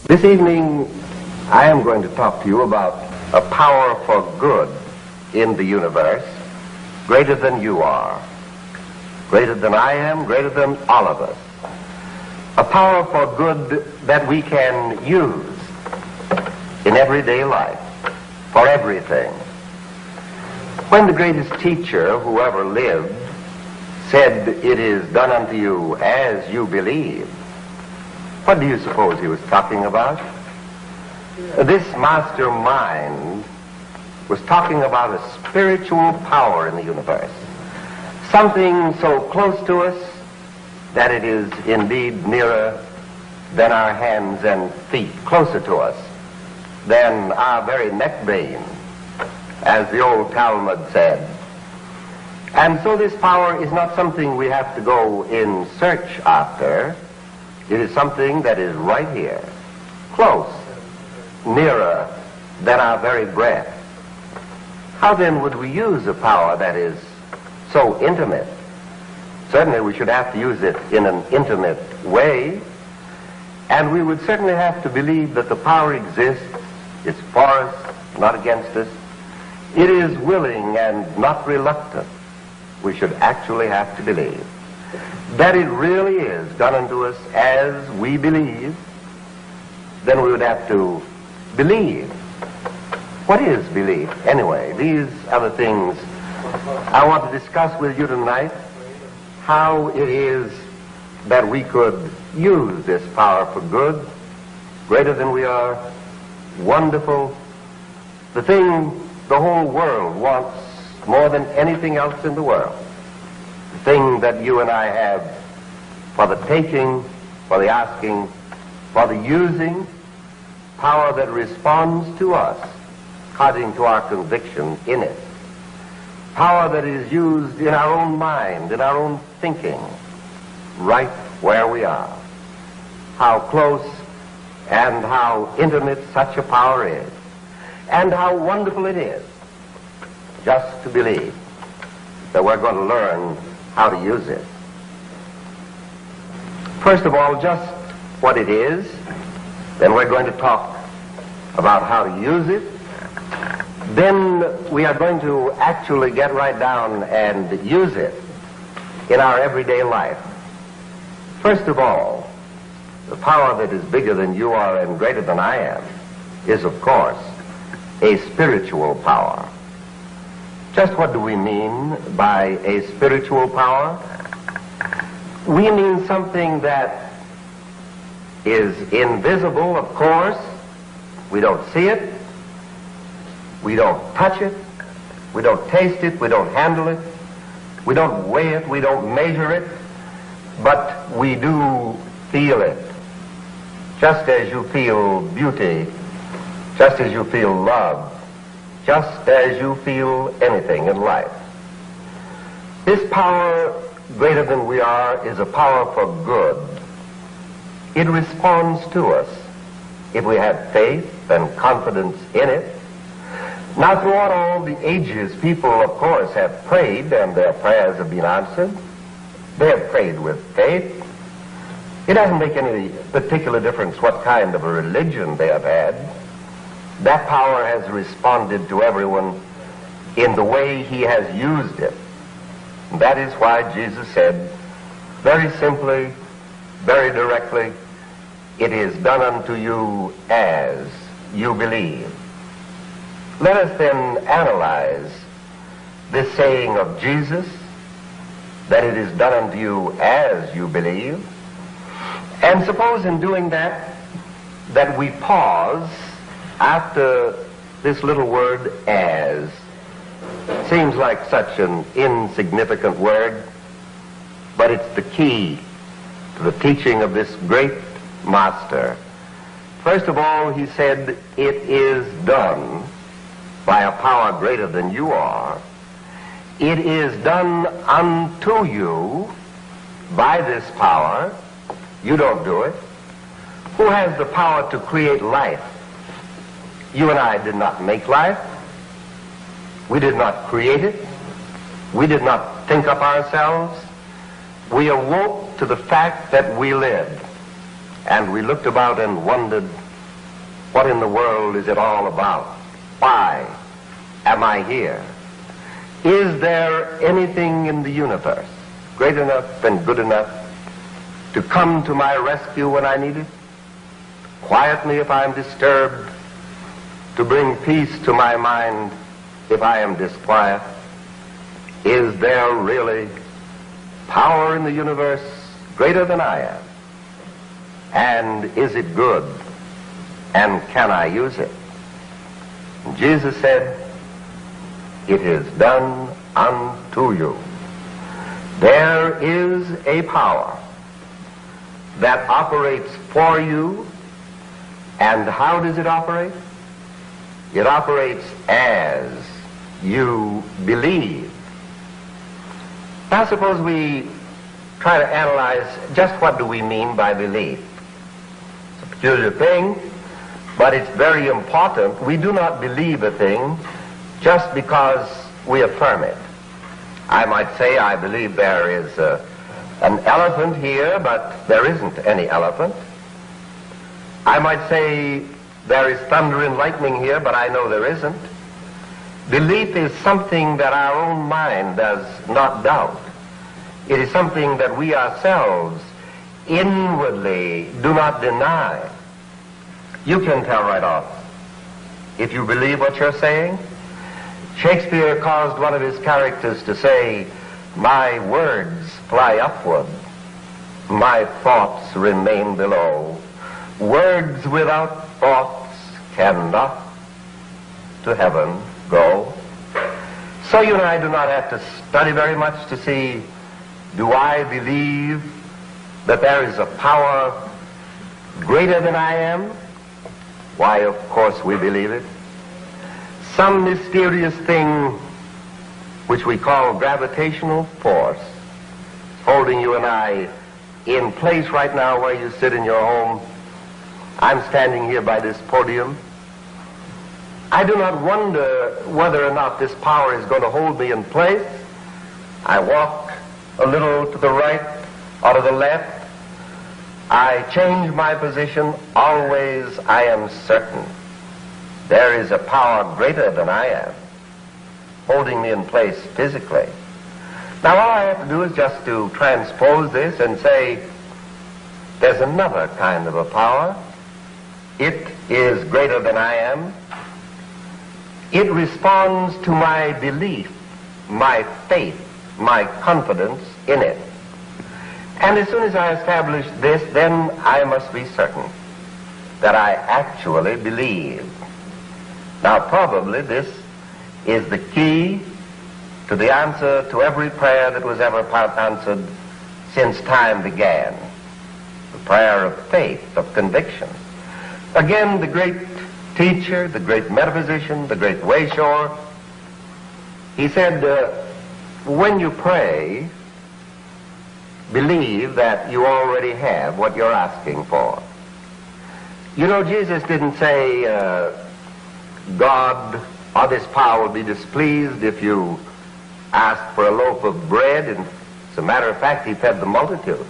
This evening, I am going to talk to you about a power for good in the universe, greater than you are, greater than I am, greater than all of us. A power for good that we can use in everyday life, for everything. When the greatest teacher who ever lived said, "It is done unto you as you believe," what do you suppose he was talking about? This mastermind was talking about a spiritual power in the universe, something so close to us that it is indeed nearer than our hands and feet, closer to us than our very neck vein, as the old Talmud said. And so this power is not something we have to go in search after. It is something that is right here, close, nearer than our very breath. How then would we use a power that is so intimate? Certainly we should have to use it in an intimate way, and we would certainly have to believe that the power exists. It's for us, not against us. It is willing and not reluctant. We should actually have to believe that it really is done unto us as we believe. Then we would have to believe. What is belief, anyway? These are the things I want to discuss with you tonight. How it is that we could use this power for good, greater than we are, wonderful, the thing the whole world wants more than anything else in the world, the thing that you and I have for the taking, for the asking, for the using, power that responds to us according to our conviction in it, power that is used in our own mind, in our own thinking, right where we are. How close and how intimate such a power is, and how wonderful it is just to believe that we're going to learn how to use it. First of all, just what it is, then we're going to talk about how to use it. Then we are going to actually get right down and use it in our everyday life. First of all, the power that is bigger than you are and greater than I am is, of course, a spiritual power. Just what do we mean by a spiritual power? We mean something that is invisible, of course. We don't see it. We don't touch it. We don't taste it. We don't handle it. We don't weigh it. We don't measure it. But we do feel it. Just as you feel beauty, just as you feel love, just as you feel anything in life. This power, greater than we are, is a power for good. It responds to us if we have faith and confidence in it. Now, throughout all the ages, people, of course, have prayed, and their prayers have been answered. They have prayed with faith. It doesn't make any particular difference what kind of a religion they have had. That power has responded to everyone in the way he has used it. And that is why Jesus said, very simply, very directly, "It is done unto you as you believe." Let us then analyze this saying of Jesus, that it is done unto you as you believe. And suppose in doing that we pause after this little word "as." Seems like such an insignificant word, but it's the key to the teaching of this great master. First of all, he said, "It is done by a power greater than you are. It is done unto you by this power." You don't do it. Who has the power to create life? You and I did not make life. We did not create it. We did not think up ourselves. We awoke to the fact that we lived. And we looked about and wondered What in the world is it all about? Why am I here? Is there anything in the universe great enough and good enough to come to my rescue when I need it? Quiet me if I am disturbed, to bring peace to my mind if I am disquiet? Is there really power in the universe greater than I am? And is it good? And can I use it? And Jesus said, "It is done unto you." There is a power that operates for you. And how does it operate? It operates as you believe. Now suppose we try to analyze just what do we mean by belief. It's a peculiar thing, but it's very important. We do not believe a thing just because we affirm it. I might say I believe there is an elephant here, but there isn't any elephant. I might say there is thunder and lightning here, but I know there isn't. Belief is something that our own mind does not doubt. It is something that we ourselves inwardly do not deny. You can tell right off if you believe what you're saying. Shakespeare caused one of his characters to say, "My words fly upward, my thoughts remain below. Words without thoughts cannot to heaven go." So you and I do not have to study very much to see, do I believe that there is a power greater than I am? Why, of course we believe it. Some mysterious thing which we call gravitational force holding you and I in place right now where you sit in your home. I'm standing here by this podium. I do not wonder whether or not this power is going to hold me in place. I walk a little to the right or to the left. I change my position. Always I am certain there is a power greater than I am holding me in place physically. Now all I have to do is just to transpose this and say there's another kind of a power. It is greater than I am. It responds to my belief, my faith, my confidence in it. And as soon as I establish this, then I must be certain that I actually believe. Now probably this is the key to the answer to every prayer that was ever answered since time began. The prayer of faith, of conviction. Again, the great teacher, the great metaphysician, the great wayshower, he said, when you pray, believe that you already have what you're asking for. You know, Jesus didn't say, God or this power will be displeased if you ask for a loaf of bread, and as a matter of fact, he fed the multitude.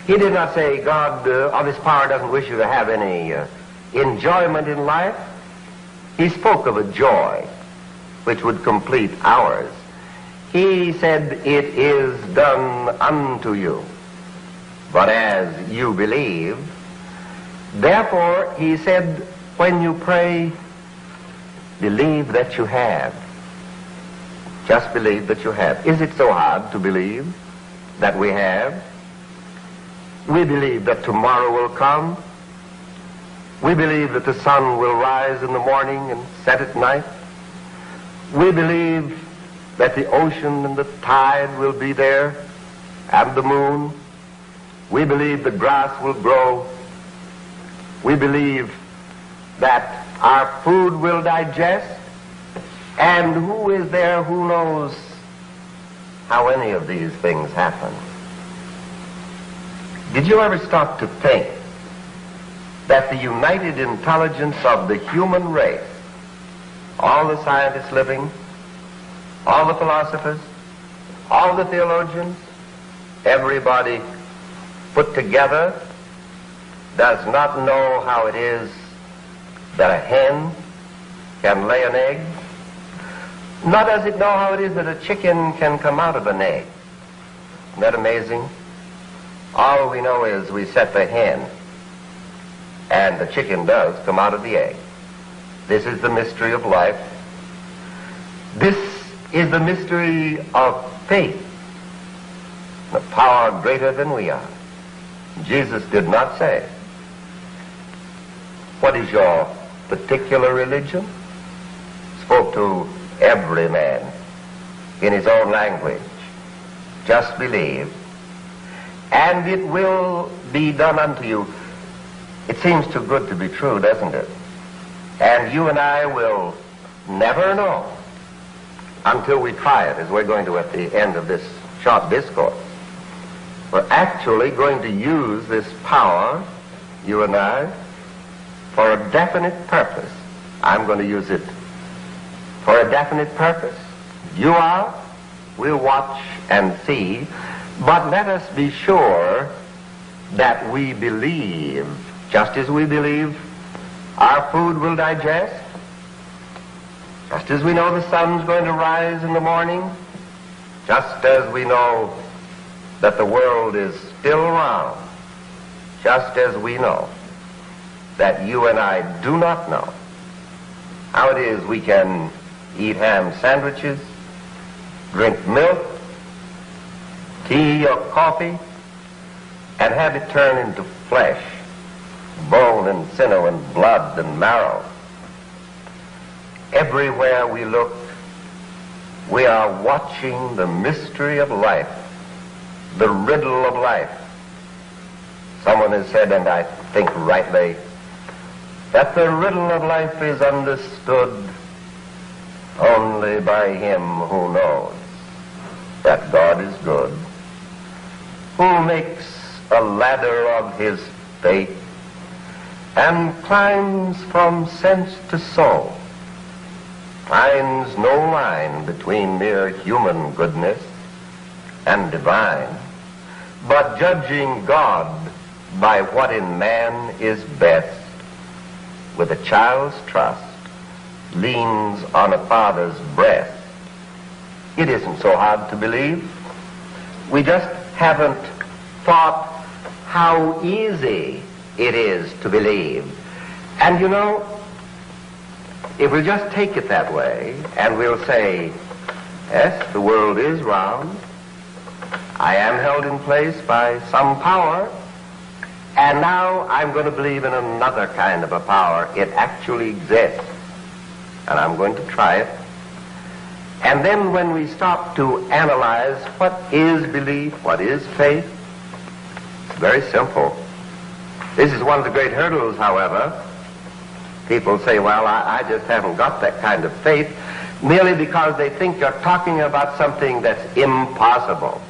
He did not say, God or this power doesn't wish you to have any enjoyment in life. He spoke of a joy which would complete ours. He said, it is done unto you, but as you believe. Therefore, he said, when you pray, believe that you have. Just believe that you have. Is it so hard to believe that we have? We believe that tomorrow will come. We believe that the sun will rise in the morning and set at night. We believe that the ocean and the tide will be there, and the moon. We believe the grass will grow. We believe that our food will digest. And who is there who knows how any of these things happen? Did you ever stop to think that the united intelligence of the human race, all the scientists living, all the philosophers, all the theologians, everybody put together, does not know how it is that a hen can lay an egg, nor does it know how it is that a chicken can come out of an egg. Isn't that amazing? All we know is we set the hen, and the chicken does come out of the egg. This is the mystery of life. This is the mystery of faith, the power greater than we are. Jesus did not say, "What is your particular religion?" Spoke to every man in his own language. Just believe, and it will be done unto you. It seems too good to be true, doesn't it? And you and I will never know until we try it, as we're going to at the end of this short discourse. We're actually going to use this power, you and I, for a definite purpose. I'm going to use it for a definite purpose. You are. We'll watch and see. But let us be sure that we believe, just as we believe our food will digest, just as we know the sun's going to rise in the morning, just as we know that the world is still round, just as we know that you and I do not know how it is we can eat ham sandwiches, drink milk, tea or coffee, and have it turn into flesh, bone and sinew and blood and marrow. Everywhere we look, we are watching the mystery of life, the riddle of life. Someone has said, and I think rightly, that the riddle of life is understood only by him who knows that God is good, who makes a ladder of his faith and climbs from sense to soul, finds no line between mere human goodness and divine, but judging God by what in man is best, with a child's trust, leans on a father's breast. It isn't so hard to believe. We just haven't thought how easy it is to believe. And you know, if we just take it that way, and we'll say, yes, the world is round, I am held in place by some power, and now I'm going to believe in another kind of a power. It actually exists, and I'm going to try it. And then when we stop to analyze what is belief, what is faith, it's very simple. This is one of the great hurdles, however. People say, well, I just haven't got that kind of faith, merely because they think you're talking about something that's impossible.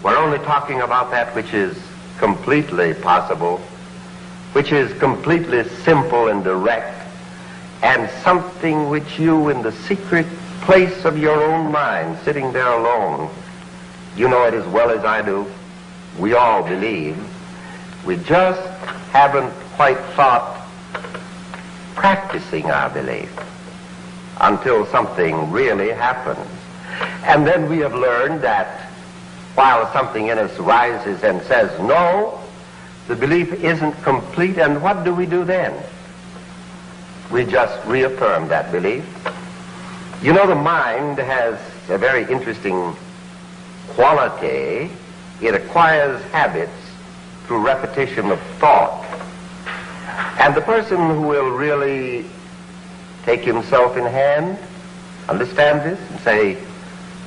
We're only talking about that which is completely possible, which is completely simple and direct, and something which you, in the secret place of your own mind, sitting there alone, you know it as well as I do. We all believe. We just haven't quite thought practicing our belief until something really happens. And then we have learned that while something in us rises and says no, the belief isn't complete, and what do we do then? We just reaffirm that belief. You know, the mind has a very interesting quality. It acquires habits through repetition of thought. And the person who will really take himself in hand, understand this, and say,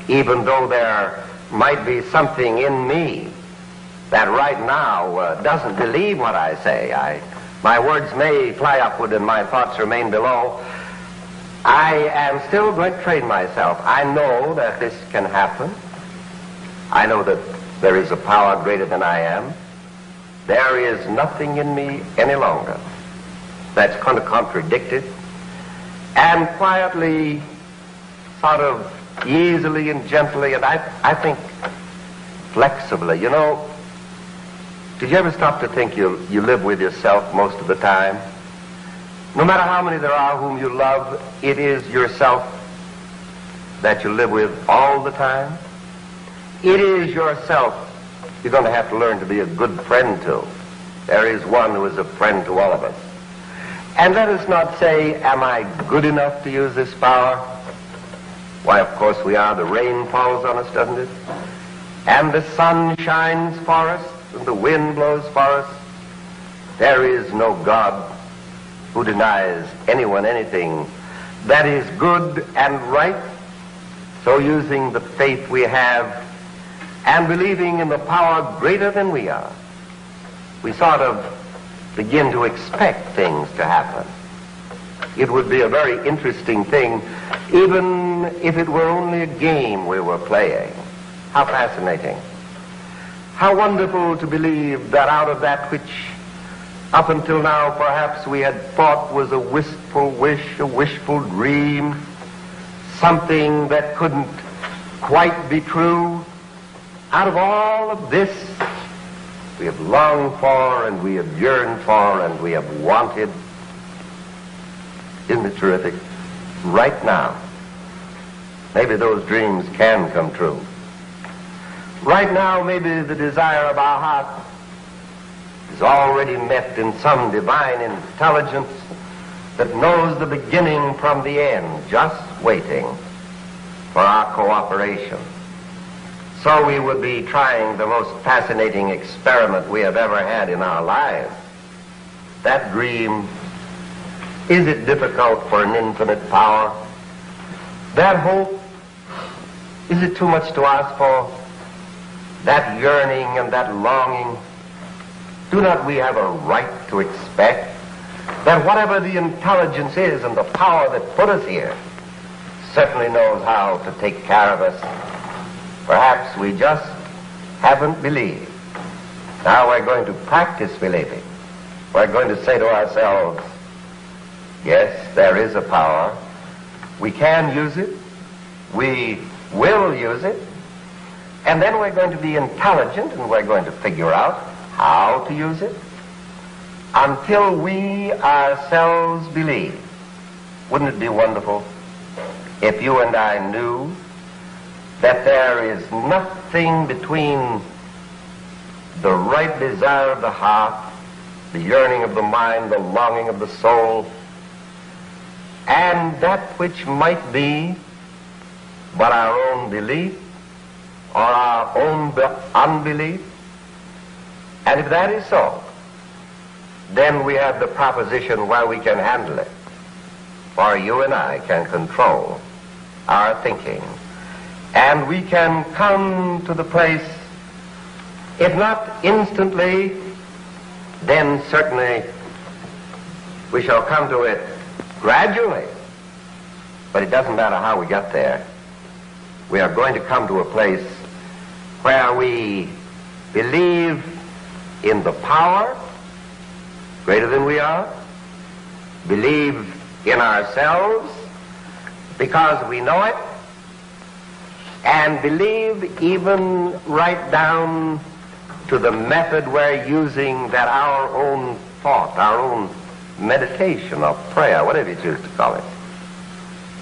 even though there might be something in me that right now doesn't believe what I say, my words may fly upward and my thoughts remain below, I am still going to train myself. I know that this can happen. I know that there is a power greater than I am. There is nothing in me any longer that's going to contradict it. And quietly, sort of easily and gently, and I think flexibly. You know, did you ever stop to think you live with yourself most of the time? No matter how many there are whom you love, it is yourself that you live with all the time. It is yourself you're going to have to learn to be a good friend to. There is one who is a friend to all of us. And let us not say, am I good enough to use this power? Why, of course we are. The rain falls on us, doesn't it? And the sun shines for us, and the wind blows for us. There is no God who denies anyone anything that is good and right. So using the faith we have and believing in the power greater than we are, we sort of begin to expect things to happen. It would be a very interesting thing, even if it were only a game we were playing. How fascinating. How wonderful to believe that out of that which up until now perhaps we had thought was a wistful wish, a wishful dream, something that couldn't quite be true, out of all of this we have longed for and we have yearned for and we have wanted. Isn't it terrific? Right now, maybe those dreams can come true. Right now, maybe the desire of our heart is already met in some divine intelligence that knows the beginning from the end, just waiting for our cooperation. So we would be trying the most fascinating experiment we have ever had in our lives. That dream, is it difficult for an infinite power? That hope, is it too much to ask for? That yearning and that longing, do not we have a right to expect that whatever the intelligence is and the power that put us here certainly knows how to take care of us? Perhaps we just haven't believed. Now we're going to practice believing. We're going to say to ourselves, yes, there is a power. We can use it. We will use it. And then we're going to be intelligent and we're going to figure out how to use it until we ourselves believe. Wouldn't it be wonderful if you and I knew that there is nothing between the right desire of the heart, the yearning of the mind, the longing of the soul, and that which might be but our own belief or our own unbelief? And if that is so, then we have the proposition where we can handle it. For you and I can control our thinking. And we can come to the place, if not instantly, then certainly we shall come to it gradually. But it doesn't matter how we get there. We are going to come to a place where we believe in the power greater than we are, believe in ourselves because we know it, and believe even right down to the method we're using, that our own thought, our own meditation or prayer, whatever you choose to call it,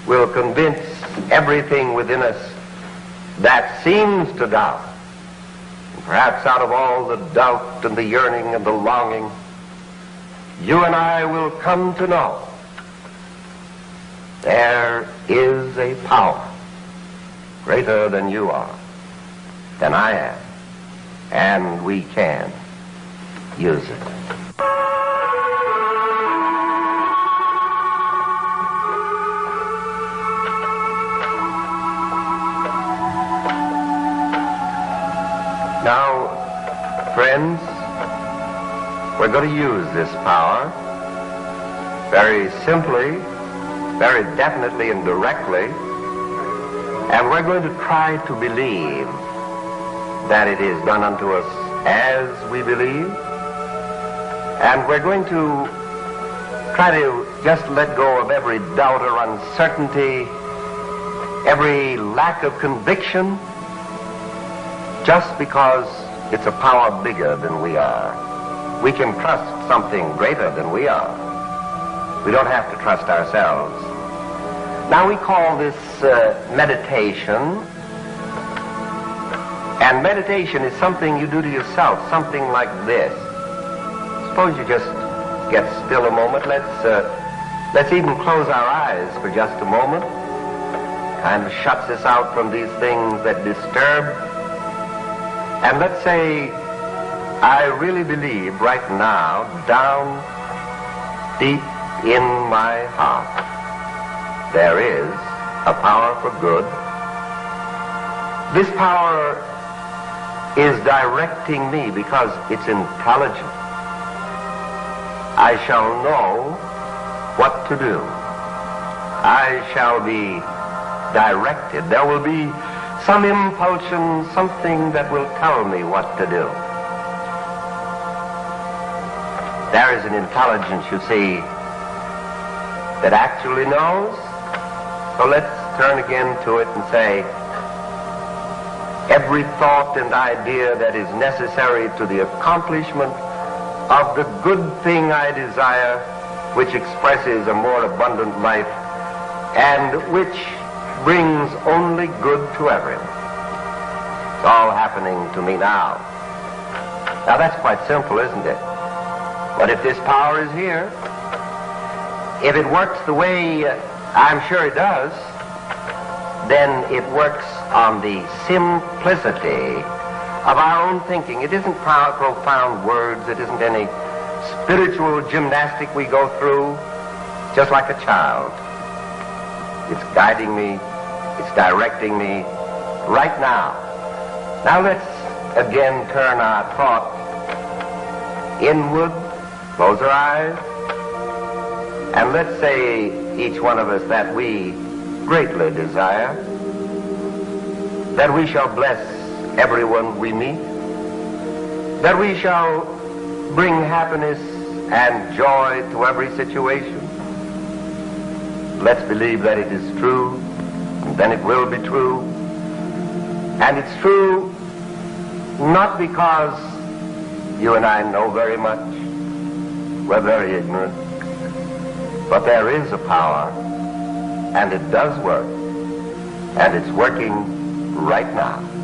will convince everything within us that seems to doubt. And perhaps out of all the doubt and the yearning and the longing, you and I will come to know there is a power greater than you are, than I am, and we can use it. Now, friends, we're going to use this power very simply, very definitely and directly. And we're going to try to believe that it is done unto us as we believe. And we're going to try to just let go of every doubt or uncertainty, every lack of conviction, just because it's a power bigger than we are. We can trust something greater than we are. We don't have to trust ourselves. Now we call this meditation. And meditation is something you do to yourself, something like this. Suppose you just get still a moment. Let's even close our eyes for just a moment. Kind of shuts us out from these things that disturb. And let's say, I really believe right now, down deep in my heart, there is a power for good. This power is directing me because it's intelligent. I shall know what to do. I shall be directed. There will be some impulsion, something that will tell me what to do. There is an intelligence, you see, that actually knows. So let's turn again to it and say, every thought and idea that is necessary to the accomplishment of the good thing I desire, which expresses a more abundant life and which brings only good to everyone. It's all happening to me now. Now that's quite simple, isn't it? But if this power is here, if it works the way I'm sure it does, then it works on the simplicity of our own thinking. It isn't profound words. It isn't any spiritual gymnastic we go through. It's just like a child. It's guiding me. It's directing me right now. Now let's again turn our thought inward, close our eyes, and let's say each one of us that we greatly desire that we shall bless everyone we meet, that we shall bring happiness and joy to every situation. Let's believe that it is true, and then it will be true. And it's true not because you and I know very much, we're very ignorant, but there is a power, and it does work, and it's working right now.